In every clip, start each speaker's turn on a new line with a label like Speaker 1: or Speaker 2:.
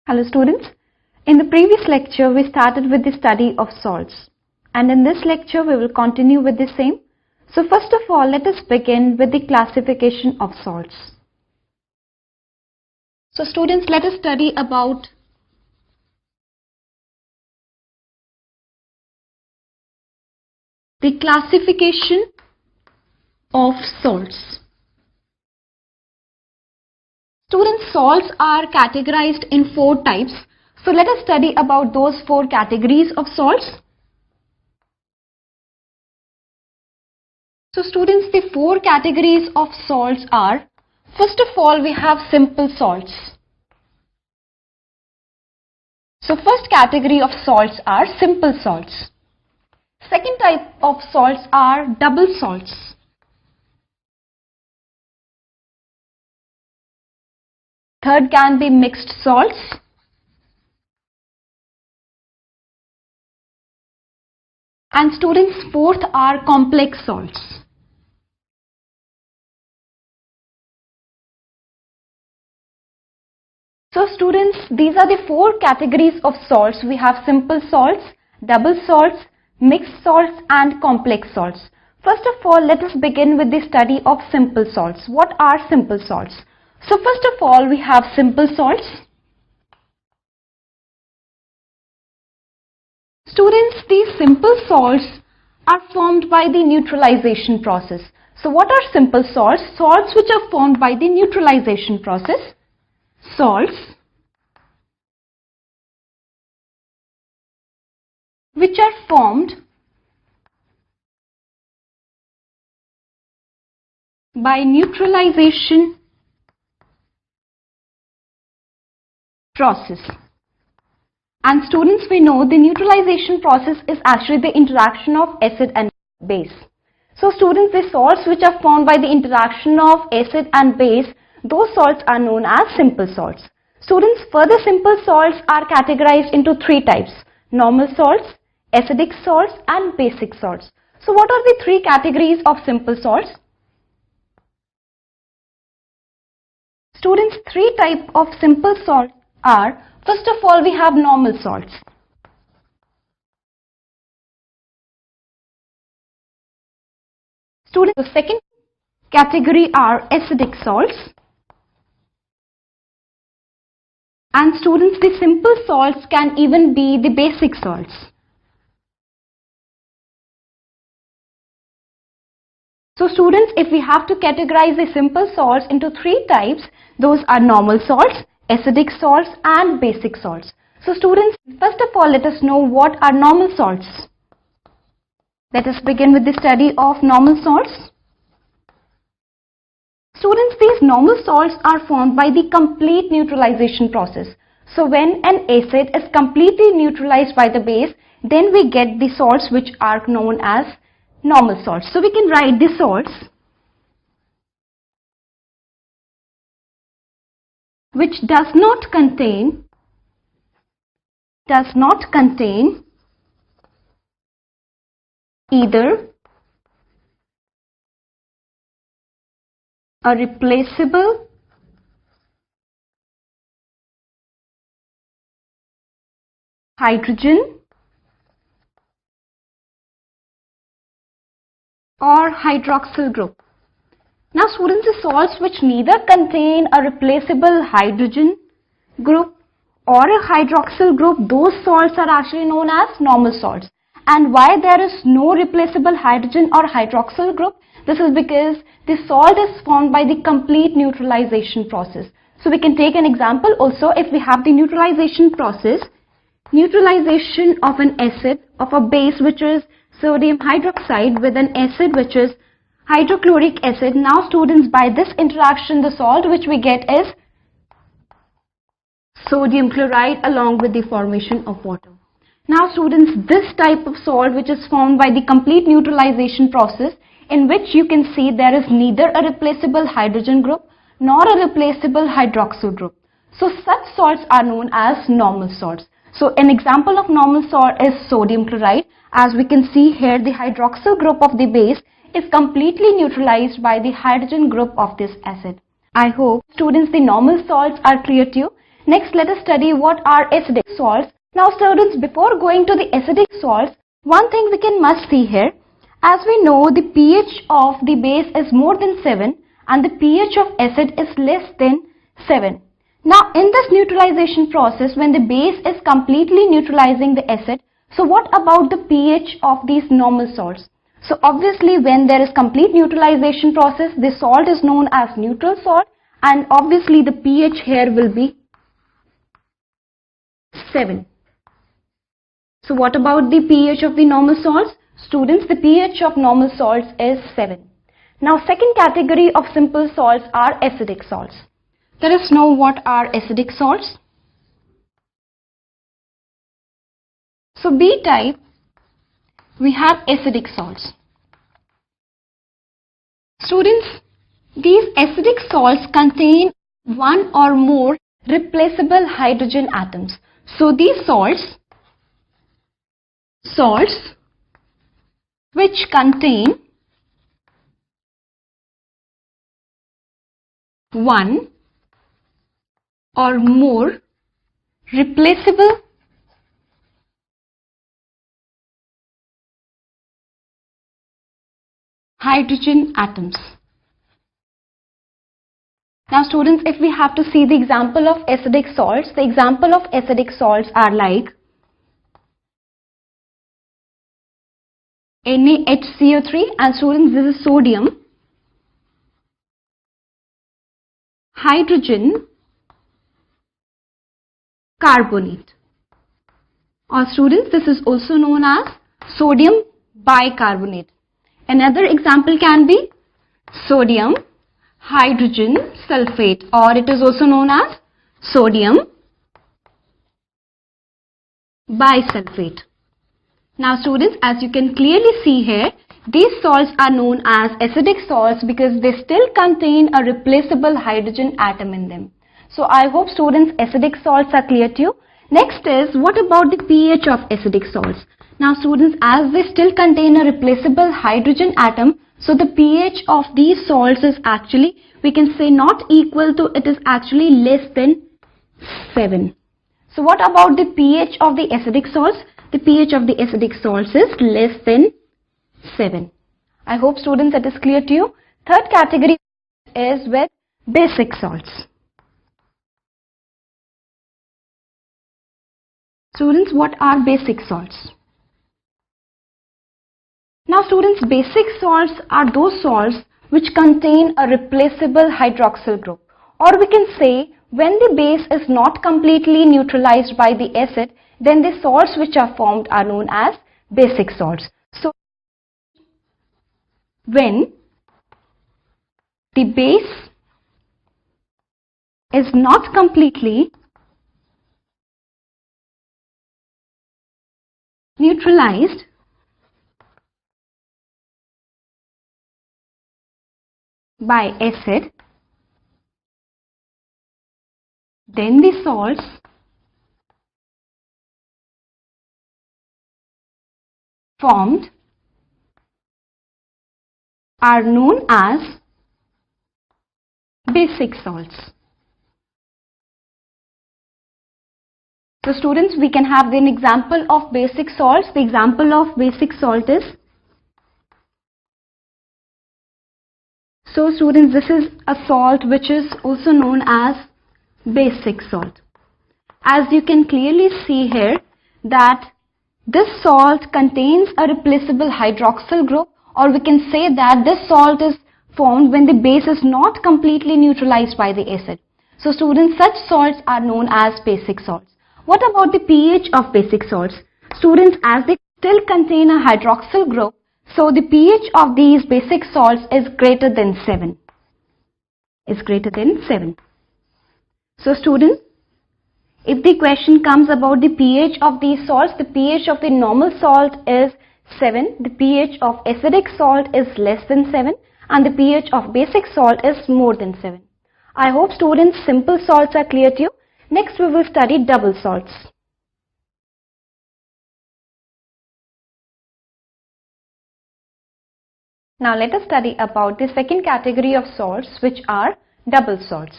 Speaker 1: Hello students, in the previous lecture we started with the study of salts, and in this lecture we will continue with the same. So first of all, let us begin with the classification of salts. So students, let us study about the classification of salts. Students, salts are categorized in 4 types. So let us study about those 4 categories of salts. So students, the 4 categories of salts are, first of all, we have simple salts. So first category of salts are simple salts. Second type of salts are double salts. Third can be mixed salts. And students, fourth are complex salts. So students, these are the 4 categories of salts. We have simple salts, double salts, mixed salts and complex salts. First of all, let us begin with the study of simple salts. What are simple salts? So first of all, we have simple salts. Students, these simple salts are formed by the neutralization process. So what are simple salts? Salts which are formed by the neutralization process. Salts which are formed by neutralization process. And students, we know the neutralization process is actually the interaction of acid and base. So students, the salts which are formed by the interaction of acid and base, those salts are known as simple salts. Students, further simple salts are categorized into 3 types: normal salts, acidic salts and basic salts. So what are the 3 categories of simple salts? Students, 3 types of simple salts are, first of all, we have normal salts. Students, the second category are acidic salts. And students, the simple salts can even be the basic salts. So students, if we have to categorize the simple salts into 3 types, those are normal salts, acidic salts and basic salts. So students, first of all, let us know what are normal salts. Let us begin with the study of normal salts. Students, these normal salts are formed by the complete neutralization process. So when an acid is completely neutralized by the base, then we get the salts which are known as normal salts. So we can write the salts which does not contain either a replaceable hydrogen or hydroxyl group. Now students, the salts which neither contain a replaceable hydrogen group or a hydroxyl group, those salts are actually known as normal salts. And why there is no replaceable hydrogen or hydroxyl group? This is because the salt is formed by the complete neutralization process. So we can take an example also. If we have the neutralization process, neutralization of an acid of a base which is sodium hydroxide with an acid which is hydrochloric acid. Now students, by this interaction, the salt which we get is sodium chloride along with the formation of water. Now students, this type of salt which is formed by the complete neutralization process, in which you can see there is neither a replaceable hydrogen group nor a replaceable hydroxyl group. So such salts are known as normal salts. So an example of normal salt is sodium chloride. As we can see here, the hydroxyl group of the base is completely neutralized by the hydrogen group of this acid. I hope students, the normal salts are clear to you. Next, let us study what are acidic salts. Now students, before going to the acidic salts, one thing we must see here. As we know, the pH of the base is more than 7 and the pH of acid is less than 7. Now in this neutralization process, when the base is completely neutralizing the acid, so what about the pH of these normal salts? So obviously when there is complete neutralization process, the salt is known as neutral salt, and obviously the pH here will be 7. So what about the pH of the normal salts? Students, the pH of normal salts is 7. Now second category of simple salts are acidic salts. Let us know what are acidic salts. So B type, we have acidic salts. Students, these acidic salts contain one or more replaceable hydrogen atoms. So these salts which contain one or more replaceable hydrogen atoms. Now students, if we have to see the example of acidic salts, the example of acidic salts are like NaHCO3, and students, this is sodium, hydrogen carbonate, or students, this is also known as sodium bicarbonate. Another example can be sodium hydrogen sulfate, or it is also known as sodium bisulfate. Now students, as you can clearly see here, these salts are known as acidic salts because they still contain a replaceable hydrogen atom in them. So I hope students, acidic salts are clear to you. Next is, what about the pH of acidic salts? Now students, as they still contain a replaceable hydrogen atom, so the pH of these salts is actually, we can say, not equal to, it is actually less than 7. So what about the pH of the acidic salts? The pH of the acidic salts is less than 7. I hope students that is clear to you. Third category is with basic salts. Students, what are basic salts? Now students, basic salts are those salts which contain a replaceable hydroxyl group, or we can say when the base is not completely neutralized by the acid, then the salts which are formed are known as basic salts. So when the base is not completely neutralized by acid, then the salts formed are known as basic salts. So students, we can have an example of basic salts. The example of basic salt is, so students, this is a salt which is also known as basic salt. As you can clearly see here that this salt contains a replaceable hydroxyl group, or we can say that this salt is formed when the base is not completely neutralized by the acid. So students, such salts are known as basic salts. What about the pH of basic salts? Students, as they still contain a hydroxyl group, so the pH of these basic salts is greater than 7. So students, if the question comes about the pH of these salts, the pH of the normal salt is 7, the pH of acidic salt is less than 7, and the pH of basic salt is more than 7. I hope students, simple salts are clear to you. Next we will study double salts. Now let us study about the second category of salts, which are double salts.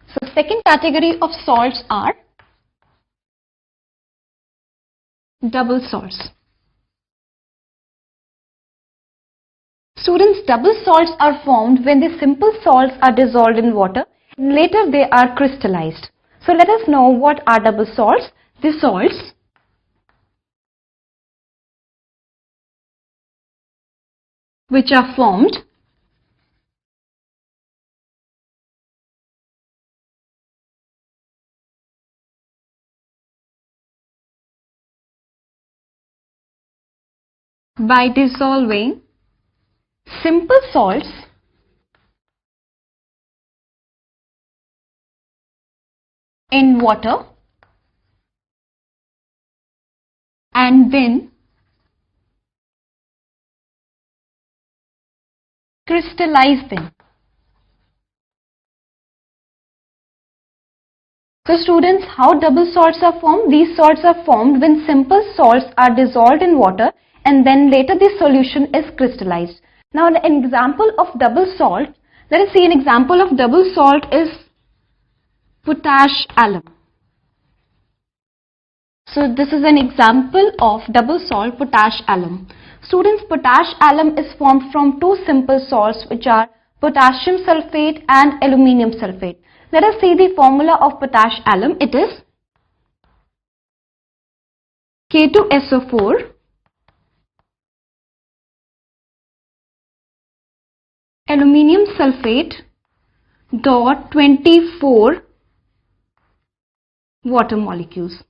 Speaker 1: So second category of salts are double salts. Students, double salts are formed when the simple salts are dissolved in water. Later they are crystallized. So let us know what are double salts. The salts which are formed by dissolving simple salts in water and then crystallize them. So students, how double salts are formed? These salts are formed when simple salts are dissolved in water and then later the solution is crystallized. Now an example of double salt, let us see an example of double salt is potash alum. So this is an example of double salt potash alum. Students, potash alum is formed from two simple salts which are potassium sulfate and aluminium sulfate. Let us see the formula of potash alum. It is K2SO4 aluminium sulfate dot 24 water molecules.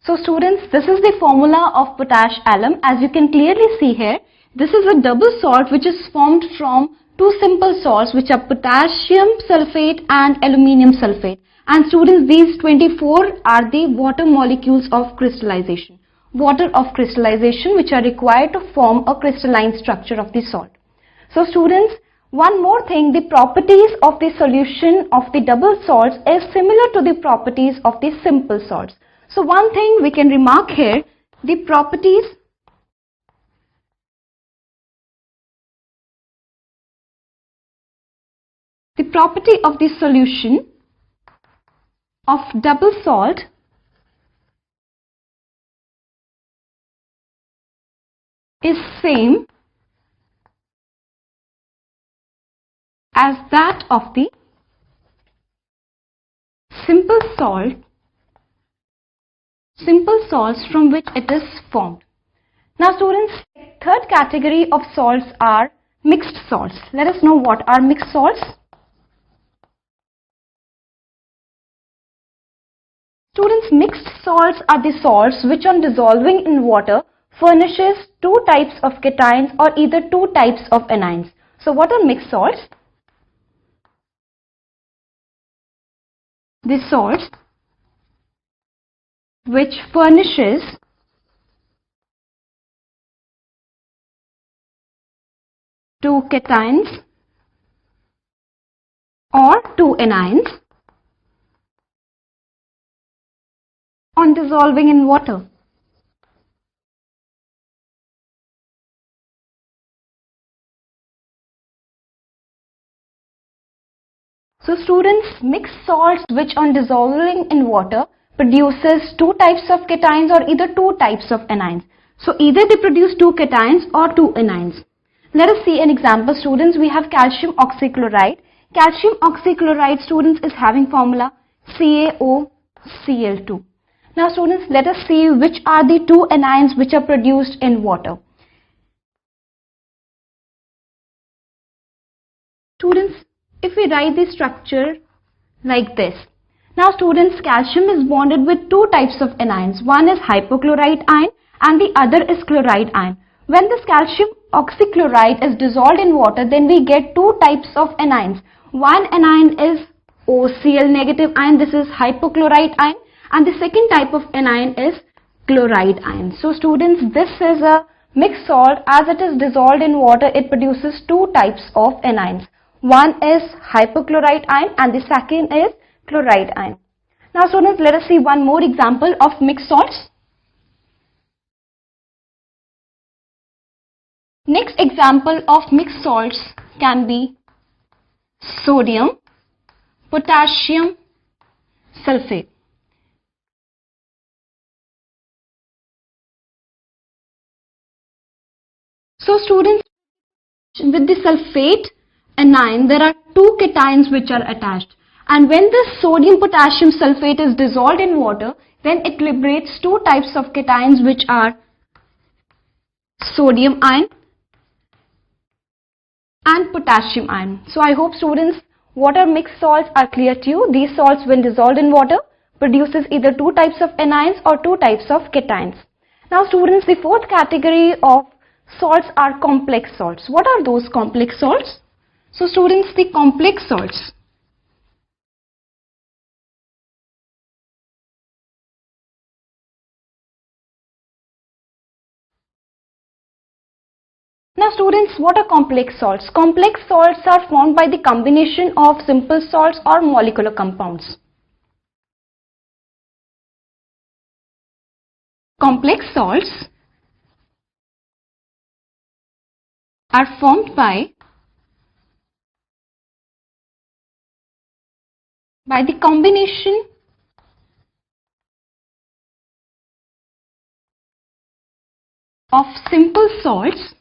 Speaker 1: So students, this is the formula of potash alum. As you can clearly see here, this is a double salt which is formed from two simple salts which are potassium sulfate and aluminium sulfate. And students, these 24 are the water molecules of crystallization. Water of crystallization which are required to form a crystalline structure of the salt. So students, one more thing, the properties of the solution of the double salts is similar to the properties of the simple salts. So one thing we can remark here, the property of the solution of double salt is same as that of the simple salts from which it is formed. Now students, third category of salts are mixed salts. Let us know what are mixed salts. Students, mixed salts are the salts which on dissolving in water furnishes two types of cations or either two types of anions. So what are mixed salts? The salts which furnishes two cations or two anions on dissolving in water. So students, mixed salts which on dissolving in water produces two types of cations or either two types of anions. So either they produce two cations or two anions. Let us see an example students. We have calcium oxychloride. Calcium oxychloride students is having formula CaOCl2. Now students, let us see which are the two anions which are produced in water. Students, if we write the structure like this. Now students, calcium is bonded with two types of anions. One is hypochlorite ion and the other is chloride ion. When this calcium oxychloride is dissolved in water, then we get two types of anions. One anion is OCl negative ion, this is hypochlorite ion, and the second type of anion is chloride ion. So students, this is a mixed salt. As it is dissolved in water, it produces two types of anions. One is hypochlorite ion and the second is chloride ion. Now students, let us see one more example of mixed salts. Next example of mixed salts can be sodium, potassium sulfate. So students, with the sulfate anion, there are two cations which are attached. And when the sodium potassium sulfate is dissolved in water, then it liberates two types of cations which are sodium ion and potassium ion. So I hope students, water mixed salts are clear to you. These salts when dissolved in water produces either two types of anions or two types of cations. Now students, the fourth category of salts are complex salts. What are those complex salts? So students, the complex salts Now students, what are complex salts? Complex salts are formed by the combination of simple salts or molecular compounds. Complex salts are formed by the combination of simple salts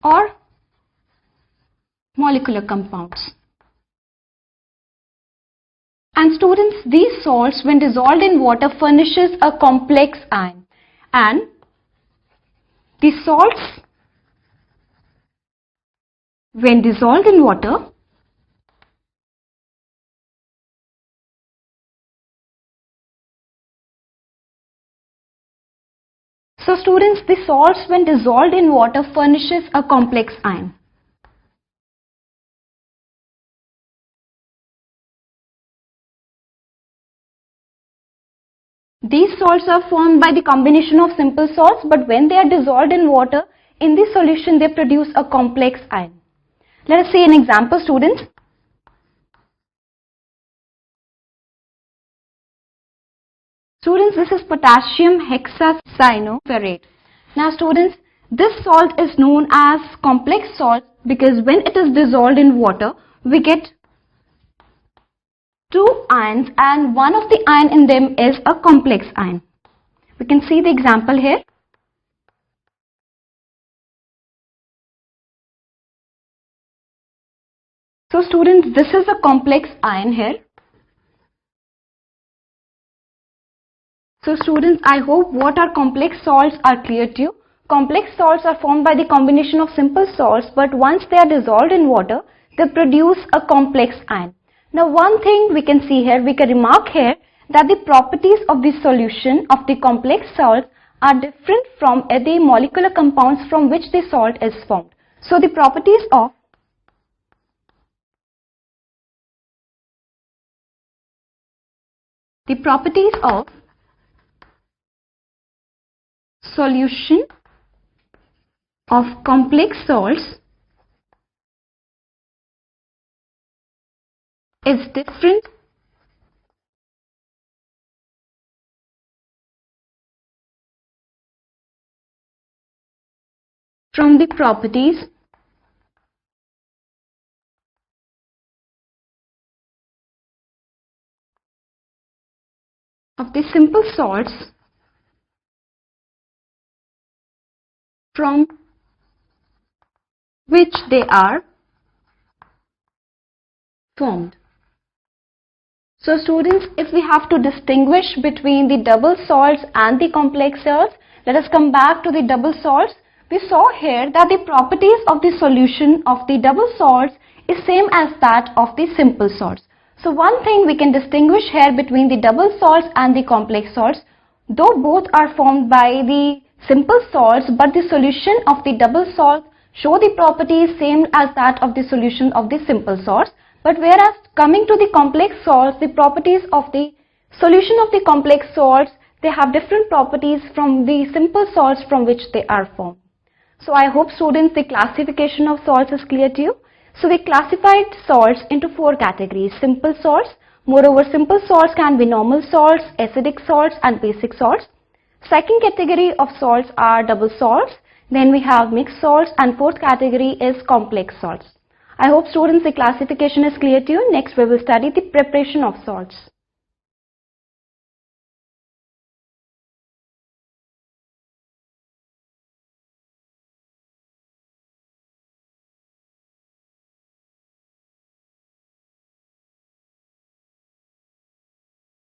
Speaker 1: or molecular compounds. And students, these salts when dissolved in water furnishes a complex ion, and the salts when dissolved in water So students, the salts when dissolved in water furnishes a complex ion. These salts are formed by the combination of simple salts, but when they are dissolved in water, in the solution they produce a complex ion. Let us see an example, students. Students, this is potassium hexacyanoferrate. Now students, this salt is known as complex salt because when it is dissolved in water, we get two ions and one of the ion in them is a complex ion. We can see the example here. So students, this is a complex ion here. So students, I hope what are complex salts are clear to you. Complex salts are formed by the combination of simple salts, but once they are dissolved in water, they produce a complex ion. Now one thing we can see here, we can remark here that the properties of the solution of the complex salt are different from the molecular compounds from which the salt is formed. So the properties of solution of complex salts is different from the properties of the simple salts from which they are formed. So students, if we have to distinguish between the double salts and the complex salts, let us come back to the double salts. We saw here that the properties of the solution of the double salts is same as that of the simple salts. So one thing we can distinguish here between the double salts and the complex salts, though both are formed by the simple salts, but the solution of the double salt show the properties same as that of the solution of the simple salts. But whereas coming to the complex salts, the properties of the solution of the complex salts, they have different properties from the simple salts from which they are formed. So I hope students the classification of salts is clear to you. So we classified salts into four categories: simple salts. Moreover, simple salts can be normal salts, acidic salts and basic salts. Second category of salts are double salts. Then we have mixed salts, and fourth category is complex salts. I hope students the classification is clear to you. Next we will study the preparation of salts.